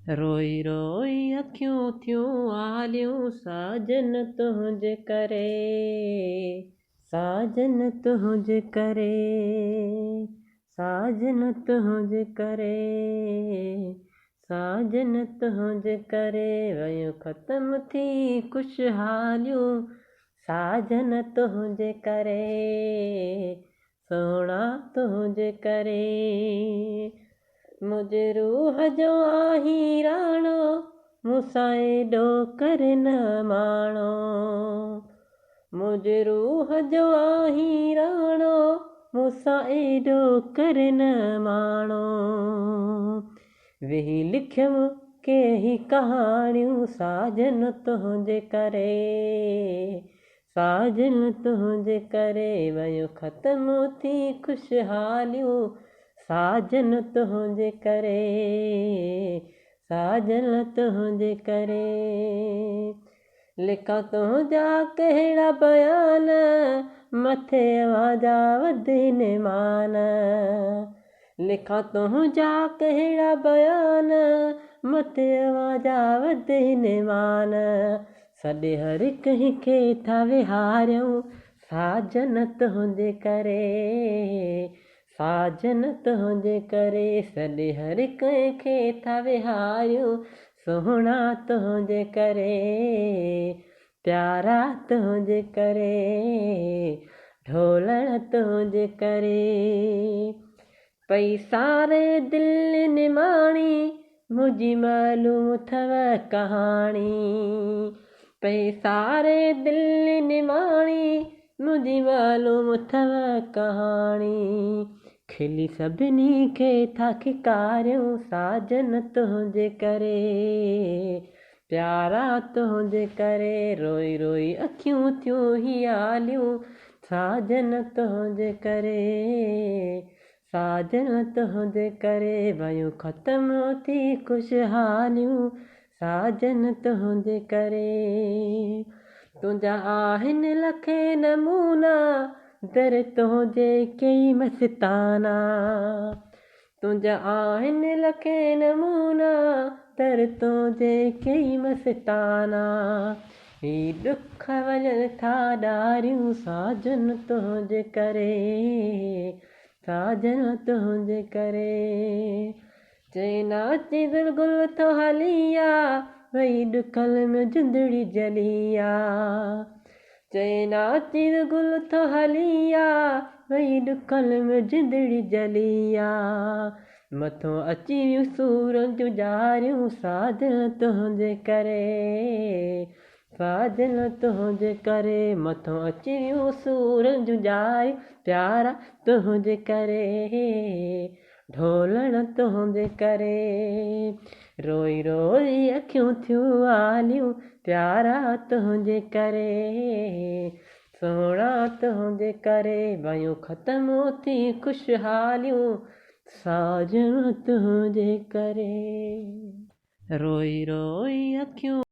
रोई रोई अखियूं थियूं आलियूं साजन तुंहिंजे करे, साजन तुंहिंजे करे, साजन तुंहिंजे करे, साजन तुंहिंजे करे वयूं ख़त्म थी ख़ुशहालियूं साजन तुंहिंजे करे, सोणा तुंहिंजे करे। मुझे रूह जो आही राणो मूंसां एॾो करे न माणो, मुझे रूह जो आही राणो मूंसां एॾो करे न माणो। वेही लिखियमि केही कहाणियूं साजन तुंहिंजे करे, साजन तुंहिंजे करे वयूं ख़त्म थी ख़ुशहालियूं साजन तुंहिंजे करे, साजन तुंहिंजे करे। लिखा तुंहिंजा कहिड़ा बयान मथे आवाज़ा वधिन मान, लिखा तुंहिंजा कहिड़ा बयान मथे आवाज़ा वधिन मान। सॾे हर कंहिंखे था विहारियूं साजन तुंहिंजे करे, साजन तुंहिंजे करे। सॾे हर कंहिंखे था विहारियूं सोहणा तुंहिंजे करे, प्यारा तुंहिंजे करे, ढोलण तुंहिंजे करे। पई सारे दिलि निमाणी मुंहिंजी मालूम अथव कहाणी, पई सारे दिलि निमाणी मुंहिंजी मालूम अथव कहाणी। खिली सभिनी खे था खिकारियूं साजन तुंहिंजे करे, प्यारा तुंहिंजे करे। रोई रोई अखियूं थियूं हियालियूं साजन तुंहिंजे करे, साजन तुंहिंजे करे वयूं ख़त्म थी ख़ुशहालियूं साजन तुंहिंजे करे। तुंहिंजा आहिनि लखे नमूना दर तुंहिंजे कई मस्ताना, तुंहिंजा आहिनि लखे नमूना दर तुंहिंजे कई मस्ताना। ही दुख वञनि था ॾारियूं साजन तुंहिंजे करे, साजन तुंहिंजे करे। चई नाची गुल थो हलिया वई ॾुकल में जिंदड़ी जलिया, चई नाची गुल थो हलिया वई ॾुकल में जिंदड़ी जलिया। मथो अची वियूं सूरन जूं ॼारियूं साजन तुंहिंजे करे, साजन तुंहिंजे करे। मथो अची वियूं सूरन जूं ॼारियूं प्यारा तुंहिंजे करे, ढोलण तुंहिंजे करे। रोई रोई अखियूं थियूं आलियूं प्यारा तुंहिंजे करे, सोणा तुंहिंजे करे वयूं ख़त्म थी ख़ुशहालियूं साजन तुंहिंजे करे। रोई रोई अखियूं